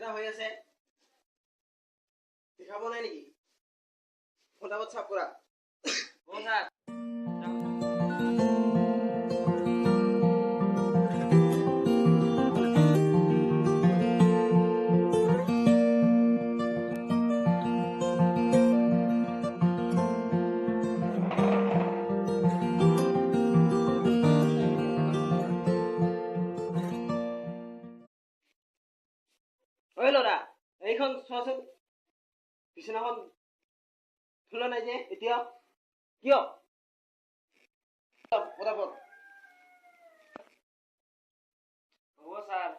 অসুবিধা হৈ আছে দেখাব নাই নেকি ফটাফট চাপ কৰা স্যাৰ ঐ ল'ৰা এইখন চোৱাচোন বিছনাখন খোলা নাই যে এতিয়া কিয় ফটাফট হ'ব স্যাৰ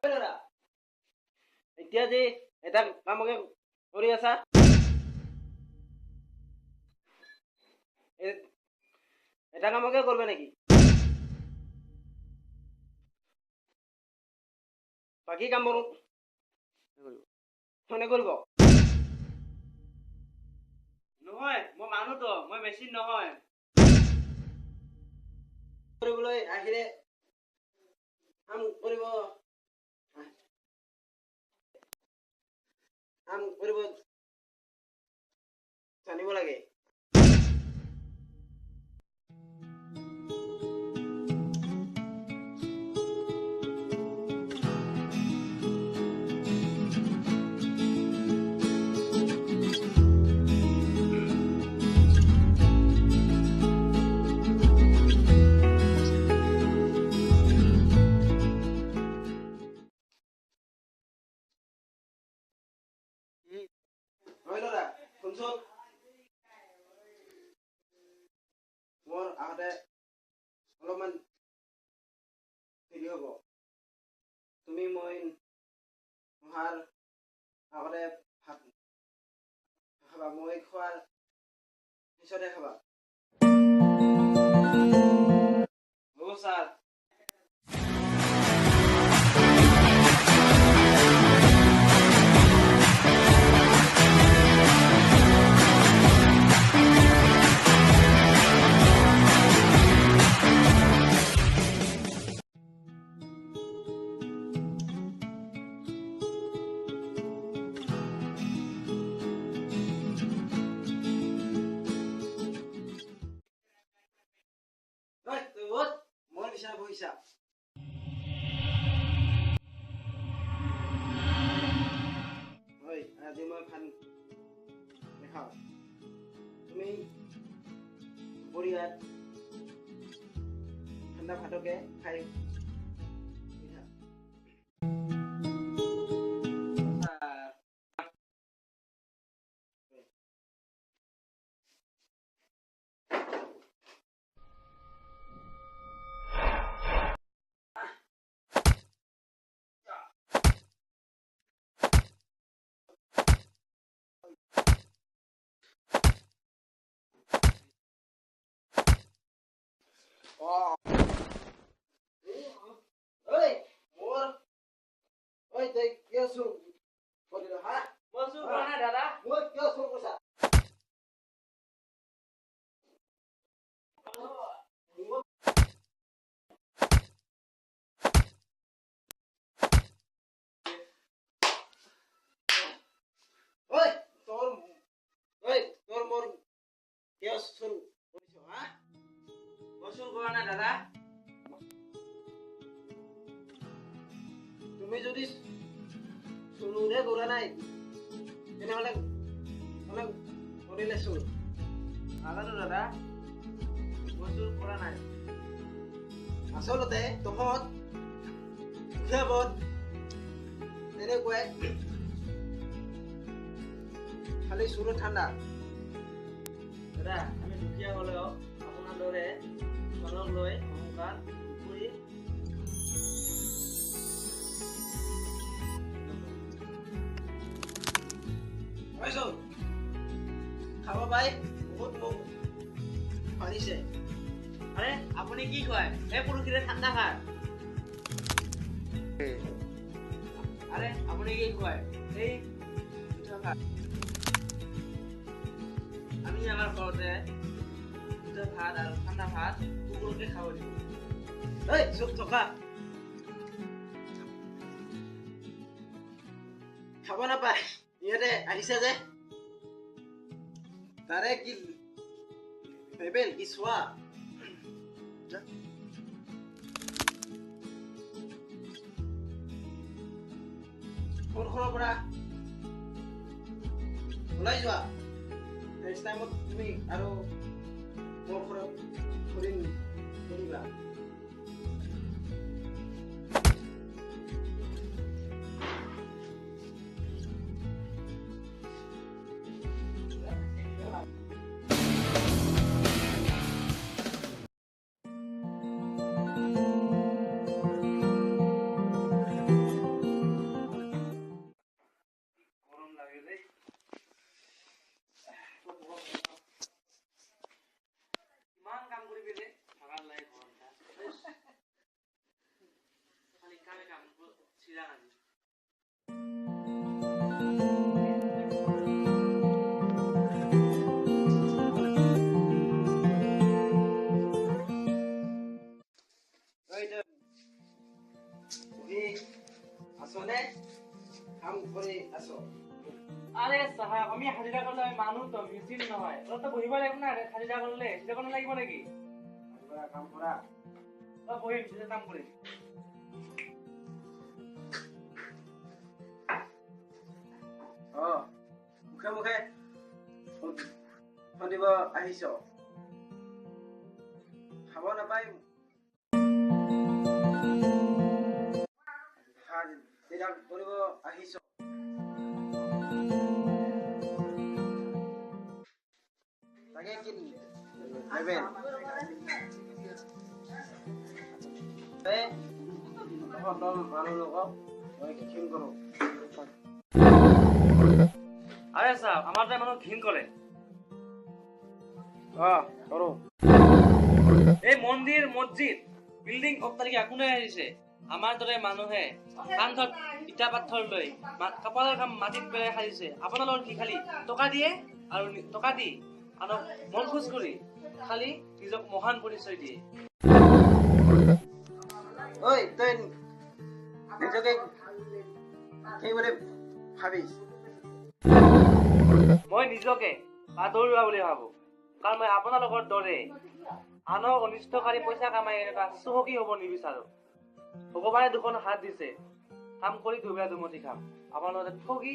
ঐ ল'ৰা এতিয়া যে এটা কামকে কৰি আছা এটা কামকে কৰবে নাকি বাকি কামবোৰ কোনে কৰিব নহয় মই মানুহ তো মই মেচিন নহয় কৰিবলৈ আহিলে কাম কৰিব জানিব লাগে ল'ৰা শুনচোন মোৰ আহোঁতে অলপমান দেৰি হ'ব তুমি মই অহাৰ আগতে ভাত খাবা মই খোৱাৰ পিছতে খাবা হ'ব স্যাৰ ঐ তুই উঠ মোৰ বিচনাত বহিছা ঐ আজি মই ভাত নাখাওঁ তুমি দুপৰীয়াত ঠাণ্ডা ভাতকে খাই শুই থাক। ঐ মোৰ ঐ তই কিয় চুৰ কৰিল হা মই চুৰ কৰা নাই দাদা মই কিয় চুৰ কৰিছা ঐ তোৰ মোৰ কিয় চুৰ কৰিছ হা মই চুৰ কৰা নাই দাদা তুমি যদি চুৰে কৰা নাই তেনেহ'লে কৰিলে চুৰ নাজানো দাদা মই চুৰ কৰা নাই আচলতে তহঁত দুখীয়াপদ তেনেকুৱাই খালি চুৰত ঠাণ্ডা দাদা আমি দুখীয়া হ'লেও আপোনাৰ দৰে ধনক লৈ অহংকাৰ কৰি হয়চোন খাব পাই বহুত মোক পাৰিছে আৰে আপনি কি কয় এই পুৰুষিৰে ঠান্ডা খায় আৰে আপনি কি কয় এই পিঠা খায় আমি আমাৰ ঘৰতে শুদ্ধ ভাত আৰু ঠাণ্ডা ভাত সকলোকে খাব দিব। ঐ চুপ থকা খাব নাপায় ইহঁতে আহিছে যে তাৰে কি বেবেল কি চোৱা ঘৰখনৰ পৰা ওলাই যোৱা নেক্সট টাইমত তুমি আৰু মোৰ ঘৰত ঘূৰি ফুৰিবা গৰম লাগে দেই। কিমান কাম কৰিবি ৰে ভাগাৰ লাগে ঘৰটা খালি কামে কাম চিৰা নাজি আছনে কাম কৰি আছো আরে সাহেব আমি হাজিরা করলে আমি মানুষ তো মিস্ত্রি নহয় তোর তো বহিব লাগিব না হাজিরা করলে হাজিরা করলে লাগিব নাকি কাম কৰা বহিম সেটা কাম কৰিম মুখে মুখে শুনিব আহিছ খাব নাপায় কৰিব আহিছ তাকে কি বেবেল মানুহ লোকক মই ঘিণ কৰো আৰে সাহেব আমাৰ তো মানুষ ঘিন কৰে কৰো এই মন্দিৰ মছজিদ বিল্ডিং অট্টালিকা কোনে আহিছে আমাৰ দৰে মানুহে কান্ধত ইটা পাথৰ লৈ কপালৰ কাম মাটিত পেলাই সাজিছে আপোনালোকৰ কি খালি টকা দিয়ে আৰু টকা দি আনক মন খোজ কৰি খালি নিজক মহান পৰিচয় দিয়ে ঐ তই নিজকে সেইবোৰে ভাবিছ মই নিজকে আদৰুৱা বুলি ভাবো কাৰণ মই আপোনালোকৰ দৰে আনক অনিষ্টকাৰী পইচা কামাই এনেকুৱা চহকী হ'ব নিবিচাৰো ভগৱানে দুখন হাত দিছে কাম কৰি দুবেলা দুমুঠি খাম আপোনালোকে ঠগি